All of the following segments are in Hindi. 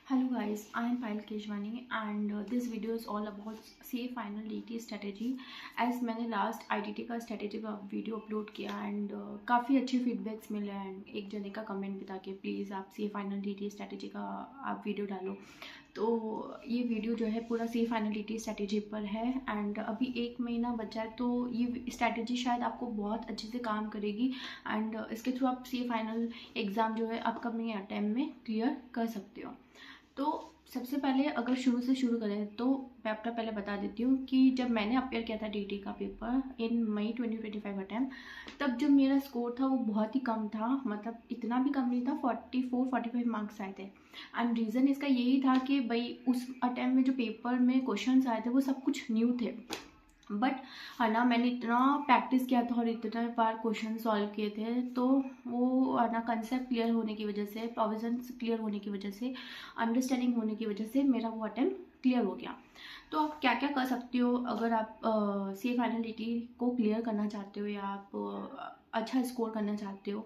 Hello guys, I am Payal Keshwani and this video is all about CA Final DT strategy. As मैंने लास्ट ITT का स्ट्रेटेजी का वीडियो अपलोड किया एंड काफ़ी अच्छे फीडबैक्स मिले एंड एक जने का कमेंट भी था कि प्लीज़ आप CA Final DT स्ट्रेटेजी का आप वीडियो डालो। तो ये वीडियो जो है पूरा CA Final DT स्ट्रेटेजी पर है एंड अभी 1 महीना बचा है, तो ये स्ट्रेटेजी शायद आपको बहुत अच्छे से काम करेगी एंड इसके थ्रू आप CA फाइनल एग्ज़ाम जो है अपकमिंग अटेम्प्ट में क्लियर कर सकते हो। तो सबसे पहले अगर शुरू से शुरू करें तो मैं अपना पहले बता देती हूँ कि जब मैंने अपेयर किया था डीटी का पेपर इन मई 2025 अटैम्प्ट, तब जो मेरा स्कोर था वो बहुत ही कम था, मतलब इतना भी कम नहीं था, 44-45 मार्क्स आए थे। एंड रीज़न इसका यही था कि भाई उस अटैम्प्ट में जो पेपर में क्वेश्चंस आए थे वो सब कुछ न्यू थे, बट है ना मैंने इतना प्रैक्टिस किया था और इतना बार क्वेश्चन सॉल्व किए थे, तो वो है ना कंसेप्ट क्लियर होने की वजह से, प्रोविजंस क्लियर होने की वजह से, अंडरस्टैंडिंग होने की वजह से मेरा वो अटेम्प्ट क्लियर हो गया। तो आप क्या क्या कर सकते हो अगर आप CA फाइनल DT को क्लियर करना चाहते हो या आप अच्छा स्कोर करना चाहते हो।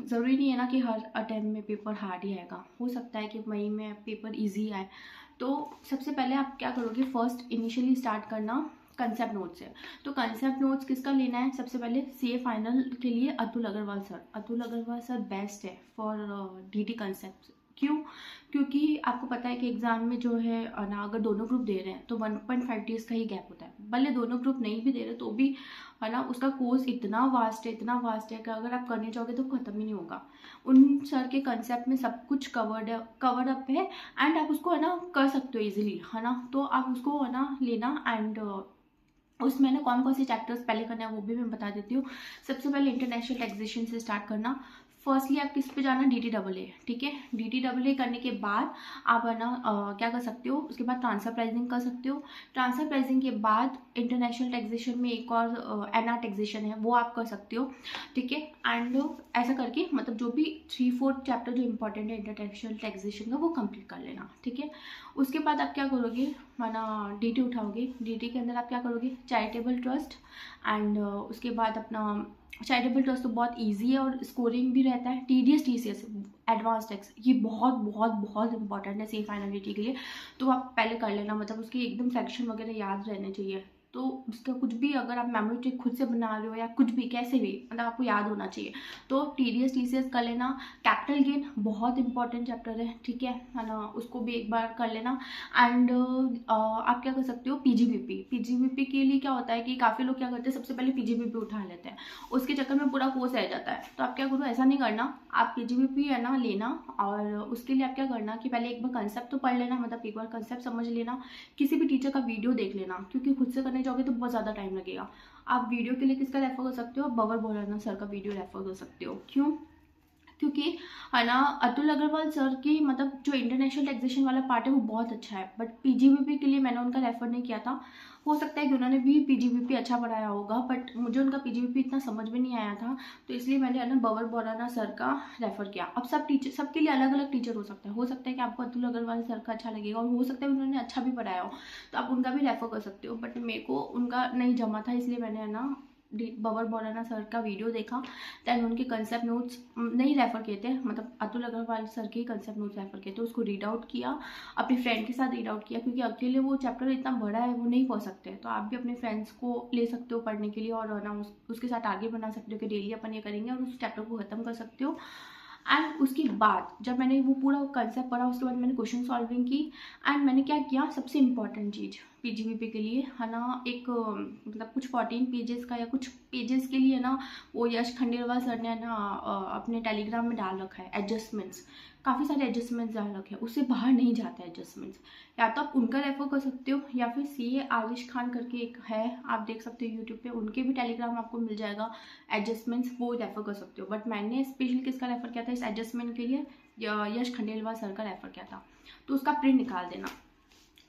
ज़रूरी नहीं है ना कि हर अटेम्प्ट में पेपर हार्ड ही आएगा, हो सकता है कि मई में पेपर ईजी आए। तो सबसे पहले आप क्या करोगे, फर्स्ट इनिशियली स्टार्ट करना कंसेप्ट नोट्स है। तो कंसेप्ट नोट्स किसका लेना है, सबसे पहले CA फाइनल के लिए अतुल अग्रवाल सर बेस्ट है फॉर DT कंसेप्ट। क्यों? क्योंकि आपको पता है कि एग्जाम में जो है ना, अगर दोनों ग्रुप दे रहे हैं तो 1.5 डेज का ही गैप होता है। भले दोनों ग्रुप नहीं भी दे रहे तो भी है ना, उसका कोर्स इतना वास्ट है कि अगर आप करने जाओगे तो ख़त्म ही नहीं होगा। उन सर के कंसेप्ट में सब कुछ कवर्ड अप है एंड आप उसको है ना कर सकते हो इजीली, है ना। तो आप उसको है ना लेना एंड उसमें ना कौन से चैप्टर्स पहले करना है वो भी मैं बता देती हूँ। सबसे पहले इंटरनेशनल टैक्सेशन से स्टार्ट करना। फर्स्टली आप किस पे जाना, DTAA, ठीक है। DTAA करने के बाद आप है ना क्या कर सकते हो, उसके बाद ट्रांसफर प्राइसिंग कर सकते हो। ट्रांसफर प्राइसिंग के बाद इंटरनेशनल टैक्सेशन में एक और NR टैक्सेशन है वो आप कर सकते हो, ठीक है। एंड ऐसा करके मतलब जो भी 3-4 चैप्टर जो इंपॉर्टेंट है इंटरनेशनल टैक्सेशन का वो कंप्लीट कर लेना, ठीक है। उसके बाद आप क्या करोगे, है ना DT उठाओगे। DT के अंदर आप क्या करोगे, चैरिटेबल ट्रस्ट एंड उसके बाद अपना चैरिटेबल ट्रस्ट तो बहुत इजी है और स्कोरिंग भी रहता है। TDS TCS एडवांस टैक्स ये बहुत बहुत बहुत इंपॉर्टेंट है CA फाइनल DT के लिए, तो आप पहले कर लेना, मतलब उसके एकदम सेक्शन वगैरह याद रहने चाहिए। तो उसका कुछ भी अगर आप मेमोरी ट्रिक खुद से बना रहे हो या कुछ भी कैसे भी, मतलब आपको याद होना चाहिए। तो TDS TCS कर लेना। कैपिटल गेन बहुत इंपॉर्टेंट चैप्टर है, ठीक है ना, उसको भी एक बार कर लेना। एंड आप क्या कर सकते हो, PGBP के लिए क्या होता है कि काफ़ी लोग क्या करते हैं, सबसे पहले PGBP उठा लेते हैं, उसके चक्कर में पूरा कोर्स रह जाता है। तो आप क्या करो, ऐसा नहीं करना, आप PGBP है ना लेना और उसके लिए आप क्या करना कि पहले एक बार कंसेप्ट तो पढ़ लेना, मतलब एक बार कंसेप्ट समझ लेना, किसी भी टीचर का वीडियो देख लेना, क्योंकि खुद से करने जाओगे तो बहुत ज़्यादा टाइम लगेगा। आप वीडियो के लिए किसका रेफर कर सकते हो, बबर बोलाना सर का वीडियो रेफर कर सकते हो। क्यों? क्योंकि है ना अतुल अग्रवाल सर की मतलब जो इंटरनेशनल टैक्सेशन वाला पार्ट है वो बहुत अच्छा है, बट PGBP के लिए मैंने उनका रेफर नहीं किया था। हो सकता है कि उन्होंने भी PGBP अच्छा पढ़ाया होगा, बट मुझे उनका PGBP इतना समझ में नहीं आया था, तो इसलिए मैंने है ना बबर बोराना सर का रेफर किया। अब सब टीचर, सबके लिए अलग अलग टीचर हो सकता है कि आपको अतुल अग्रवाल सर का अच्छा लगेगा और हो सकता है उन्होंने अच्छा भी पढ़ाया हो, तो आप उनका भी रेफर कर सकते हो। बट मेरे को उनका नहीं जमा था, इसलिए मैंने है ना बबर बोराना सर का वीडियो देखा, दैन उनके कंसेप्ट नोट्स नहीं रेफ़र किए थे, मतलब अतुल अग्रवाल सर के कंसेप्ट नोट्स रेफ़र किए थे, उसको रीड आउट किया, अपनी फ्रेंड के साथ रीड आउट किया, क्योंकि अकेले वो चैप्टर इतना बड़ा है वो नहीं पढ़ सकते, तो आप भी अपने फ्रेंड्स को ले सकते हो पढ़ने के लिए और ना उसके साथ आगे बढ़ा सकते हो कि डेली अपन ये करेंगे और उस चैप्टर को ख़त्म कर सकते हो। एंड उसके बाद जब मैंने वो पूरा कंसेप्ट पढ़ा, उसके बाद मैंने क्वेश्चन सॉल्विंग की एंड मैंने क्या किया, सबसे इम्पॉर्टेंट चीज़ PGBP के लिए है ना, एक मतलब कुछ 14 पेजेस का या कुछ पेजेस के लिए ना वो यश खंडेलवाल सर ने ना अपने टेलीग्राम में डाल रखा है एडजस्टमेंट्स, काफ़ी सारे एडजस्टमेंट्स डाल रखे हैं, उससे बाहर नहीं जाता है एडजस्टमेंट्स। या तो आप उनका रेफर कर सकते हो या फिर CA आलिश खान करके एक है, आप देख सकते हो यूट्यूब पे, उनके भी टेलीग्राम आपको मिल जाएगा एडजस्टमेंट्स, वो रेफर कर सकते हो। बट मैंने स्पेशली किसका रेफर किया था इस एडजस्टमेंट के लिए, यश खंडेलवाल सर का रेफर किया था। तो उसका प्रिंट निकाल देना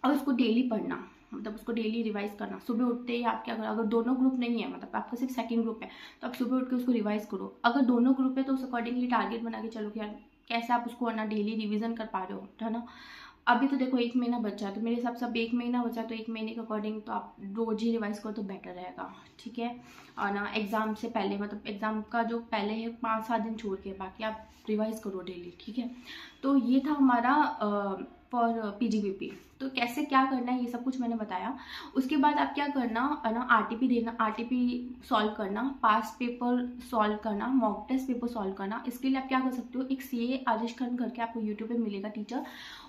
और उसको डेली पढ़ना, मतलब उसको डेली रिवाइज करना। सुबह उठते ही आप क्या करो, अगर दोनों ग्रुप नहीं है, मतलब आपका सिर्फ सेकंड ग्रुप है, तो आप सुबह उठ के उसको रिवाइज करो। अगर दोनों ग्रुप है तो उस अकॉर्डिंगली टारगेट बना के चलो कि यार कैसे आप उसको ना डेली रिवीजन कर पा रहे हो, है ना। अभी तो देखो 1 महीना बचा है, तो मेरे हिसाब से अब 1 महीना बचा है, तो 1 महीने के अकॉर्डिंग तो आप रोज ही रिवाइज करो तो बेटर रहेगा, ठीक है। और ना एग्जाम से पहले, मतलब एग्जाम का जो पहले है 5-7 दिन छोड़ के बाकी आप रिवाइज करो डेली, ठीक है। तो ये था हमारा फॉर पीजीबीपी। तो कैसे क्या करना है ये सब कुछ मैंने बताया। उसके बाद आप क्या करना है ना, आरटीपी देना, आरटीपी सॉल्व करना, पास्ट पेपर सॉल्व करना, मॉक टेस्ट पेपर सॉल्व करना। इसके लिए आप क्या कर सकते हो, एक सीए आदिश खान करके आपको यूट्यूब पे मिलेगा टीचर,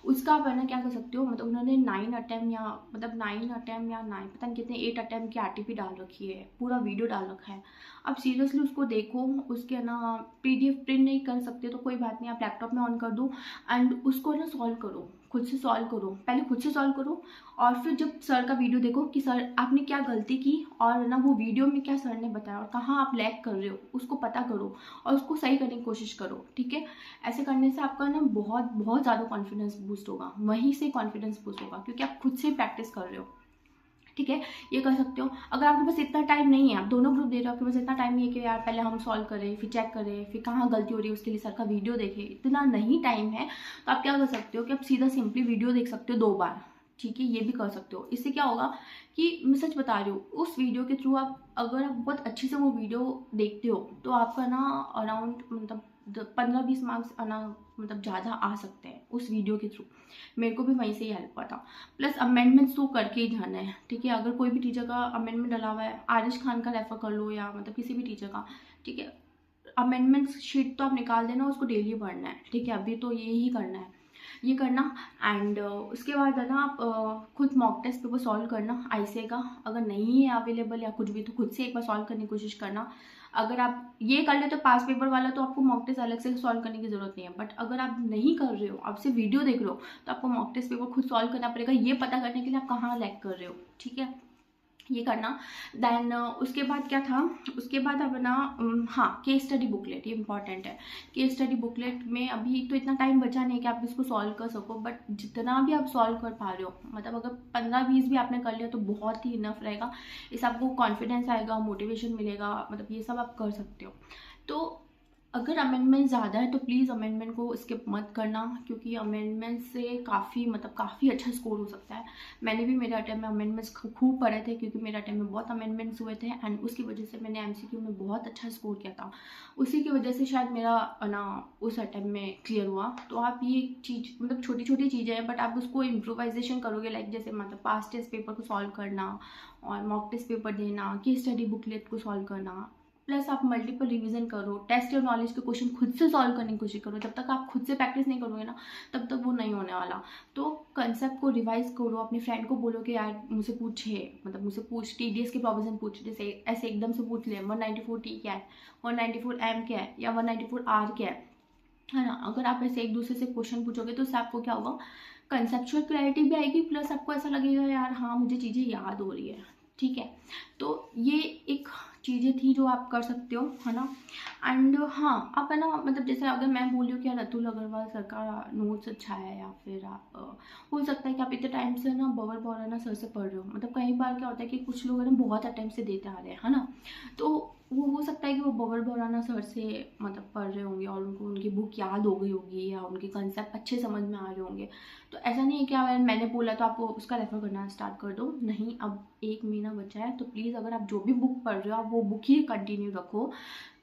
उसका आप है ना क्या कर सकते हो, मतलब उन्होंने 9 अटैम्प्ट या मतलब 9 अटैम्प्ट या 9 पता नहीं कितने 8 अटैम्प्ट की आरटीपी डाल रखी है, पूरा वीडियो डाल रखा है। आप सीरियसली उसको देखो। उसके ना पीडीएफ प्रिंट नहीं कर सकते तो कोई बात नहीं, आप लैपटॉप में ऑन कर दो एंड उसको ना सॉल्व करो, खुद से सॉल्व करो, पहले खुद से सॉल्व करो और फिर जब सर का वीडियो देखो कि सर आपने क्या गलती की और ना वो वीडियो में क्या सर ने बताया और कहाँ आप लैग कर रहे हो, उसको पता करो और उसको सही करने की कोशिश करो। ठीक है, ऐसे करने से आपका ना बहुत बहुत ज़्यादा कॉन्फिडेंस बूस्ट होगा, वहीं से कॉन्फिडेंस बूस्ट होगा क्योंकि आप खुद से प्रैक्टिस कर रहे हो। ठीक है, ये कर सकते हो। अगर आपके पास इतना टाइम नहीं है, आप दोनों ग्रुप दे रहे हो, आपके पास इतना टाइम नहीं है कि यार पहले हम सॉल्व करें फिर चेक करें फिर कहाँ गलती हो रही है उसके लिए सर का वीडियो देखें, इतना नहीं टाइम है, तो आप क्या कर सकते हो कि आप सीधा सिंपली वीडियो देख सकते हो 2 बार। ठीक है, ये भी कर सकते हो। इससे क्या होगा कि मैं सच बता रही हूँ, उस वीडियो के थ्रू आप अगर आप बहुत अच्छे से वो वीडियो देखते हो तो आपका ना अराउंड मतलब 15-20 मार्क्स आना मतलब ज़्यादा आ सकते हैं उस वीडियो के थ्रू। मेरे को भी वहीं से ही हेल्प हुआ था। प्लस अमेंडमेंट्स तो करके ही जाना है। ठीक है, अगर कोई भी टीचर का अमेंडमेंट डला हुआ है, आरिश खान का रेफर कर लो या मतलब किसी भी टीचर का। ठीक है, अमेंडमेंट्स शीट तो आप निकाल देना, उसको डेली पढ़ना है। ठीक है, अभी तो यही करना है, ये करना। एंड उसके बाद है ना आप खुद मॉक टेस्ट पेपर सॉल्व करना आईसीए का, अगर नहीं है अवेलेबल या कुछ भी तो खुद से एक बार सॉल्व करने की कोशिश करना। अगर आप ये कर ले तो पास पेपर वाला तो आपको मॉक टेस्ट अलग से सॉल्व करने की जरूरत नहीं है, बट अगर आप नहीं कर रहे हो, आप सिर्फ वीडियो देख रहे हो, तो आपको मॉक टेस्ट पेपर खुद सॉल्व करना पड़ेगा, ये पता करने के लिए आप कहाँ लैग कर रहे हो। ठीक है, ये करना। देन उसके बाद क्या था, उसके बाद अब ना हाँ केस स्टडी बुकलेट, ये इंपॉर्टेंट है। केस स्टडी बुकलेट में अभी तो इतना टाइम बचा नहीं कि आप इसको सॉल्व कर सको, बट जितना भी आप सॉल्व कर पा रहे हो, मतलब अगर 15-20 भी आपने कर लिया तो बहुत ही इनफ रहेगा। इससे आपको कॉन्फिडेंस आएगा, मोटिवेशन मिलेगा, मतलब ये सब आप कर सकते हो। तो अगर अमेंडमेंट ज़्यादा है तो प्लीज़ अमेंडमेंट को स्किप मत करना, क्योंकि अमेंडमेंट से काफ़ी मतलब काफ़ी अच्छा स्कोर हो सकता है। मैंने भी मेरे अटेम्प्ट में अमेंडमेंट्स खूब पढ़े थे, क्योंकि मेरे अटेम्प्ट में बहुत अमेंडमेंट्स हुए थे एंड उसकी वजह से मैंने एमसीक्यू में बहुत अच्छा स्कोर किया था। उसी की वजह से शायद मेरा ना उस अटेम्प्ट में क्लियर हुआ। तो आप ये चीज़ मतलब छोटी छोटी चीज़ें हैं, बट आप उसको इम्प्रोवाइजेशन करोगे, लाइक जैसे मतलब पास्ट टेस्ट पेपर को सॉल्व करना और मॉक टेस्ट पेपर देना, केस स्टडी बुकलेट को सॉल्व करना, प्लस आप मल्टीपल रिवीजन करो, टेस्ट योर नॉलेज के क्वेश्चन खुद से सॉल्व करने की कोशिश करो। जब तक आप खुद से प्रैक्टिस नहीं करोगे ना, तब तक वो नहीं होने वाला। तो कंसेप्ट को रिवाइज करो, अपने फ्रेंड को बोलो कि यार मुझसे पूछे, मतलब मुझसे पूछ, टीडीएस के प्रोविजन पूछ, जैसे ऐसे एकदम से पूछ ले 194T क्या है, 194M क्या है या 194R क्या है ना। अगर आप ऐसे एक दूसरे से क्वेश्चन पूछोगे तो उससे आपको क्या होगा, कंसेप्चुअल क्लैरिटी भी आएगी, प्लस आपको ऐसा लगेगा यार हाँ मुझे चीज़ें याद हो रही है। ठीक है, तो ये एक चीज़ें थी जो आप कर सकते हो, है ना। एंड हाँ आप है ना, मतलब जैसे अगर मैं बोल रही हूँ कि यार अतुल अग्रवाल सर का नोट्स अच्छा है, या फिर आप हो सकता है कि आप इतने टाइम से ना बबर बौराना सर से पढ़ रहे हो। मतलब कई बार क्या होता है कि कुछ लोग है ना बहुत टाइम से देते आ रहे हैं, है ना। तो वो हो सकता है कि वो बबर बौराना सर से मतलब पढ़ रहे होंगे और उनको उनकी बुक याद हो गई होगी या उनके कंसेप्ट अच्छे समझ में आ रहे होंगे। तो ऐसा नहीं है कि यार मैंने बोला तो आप उसका रेफर करना स्टार्ट कर दो, नहीं। अब 1 महीना बचा है, तो प्लीज़ अगर आप जो भी बुक पढ़ रहे हो आप वो बुक ही कंटिन्यू रखो।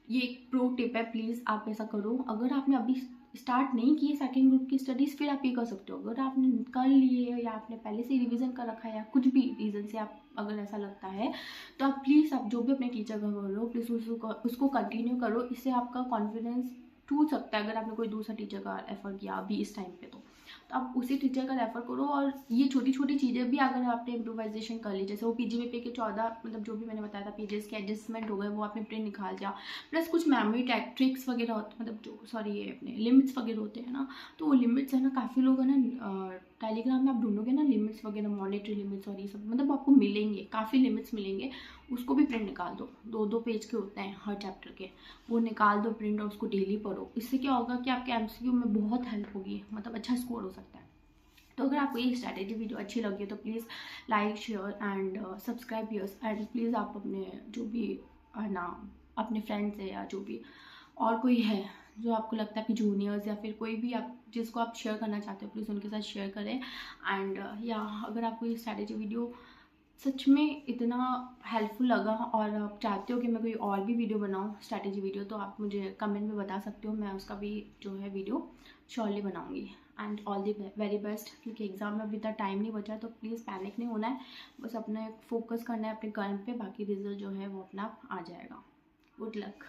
ये एक प्रो टिप है, प्लीज़ आप ऐसा करो। अगर आपने अभी स्टार्ट नहीं की सेकेंड ग्रुप की स्टडीज़, फिर आप ये कर सकते हो। अगर आपने कर लिए है या आपने पहले से रिवीजन कर रखा है या कुछ भी रीज़न से आप अगर ऐसा लगता है, तो आप प्लीज़ आप जो भी अपने टीचर का कर रहे हो प्लीज़ उसको कंटिन्यू करो। इससे आपका कॉन्फिडेंस टूट सकता है अगर आपने कोई दूसरा टीचर का रेफ़र किया अभी इस टाइम पे, तो आप उसी टीचर का रेफ़र करो। और ये छोटी छोटी चीज़ें भी अगर आपने इम्प्रोवाइजेशन कर ली, जैसे वो पीजीबीपी के 14 मतलब जो भी मैंने बताया था पेजेस के एडजस्टमेंट हो गए, वो आपने प्रिंट निकाल दिया, प्लस कुछ मेमोरी ट्रिक्स वगैरह होते, मतलब जो सॉरी ये अपने लिमिट्स वगैरह होते हैं ना, तो वो लिमिट्स है ना काफ़ी लोग है ना टेलीग्राम में आप ढूंढोगे ना लिमिट्स वगैरह, मॉनेटरी लिमिट्स और ये सब मतलब आपको मिलेंगे, काफ़ी लिमिट्स मिलेंगे। उसको भी प्रिंट निकाल दो, 2-2 पेज के होते हैं हर चैप्टर के, वो निकाल दो प्रिंट और उसको डेली पढ़ो। इससे क्या होगा कि आपके एमसीक्यू में बहुत हेल्प होगी, मतलब अच्छा स्कोर हो सकता है। तो अगर आपको ये स्ट्रैटेजी वीडियो अच्छी लगी तो please like share and subscribe yes, and please आप अपने जो भी है ना अपने फ्रेंड्स है या जो भी और कोई है जो आपको लगता है कि जूनियर्स या फिर कोई भी आप जिसको आप शेयर करना चाहते हो, प्लीज़ उनके साथ शेयर करें। एंड या अगर आपको ये स्ट्रैटेजी वीडियो सच में इतना हेल्पफुल लगा और आप चाहते हो कि मैं कोई और भी वीडियो बनाऊँ स्ट्रैटेजी वीडियो, तो आप मुझे कमेंट में बता सकते हो, मैं उसका भी जो है वीडियो श्योरली बनाऊँगी। And all the very best, क्योंकि एग्ज़ाम में अभी तक टाइम नहीं बचा, तो प्लीज़ पैनिक नहीं होना है, बस अपने फोकस करना है अपने कर्म पे, बाकी रिजल्ट जो है वो अपना आप आ जाएगा। Good luck.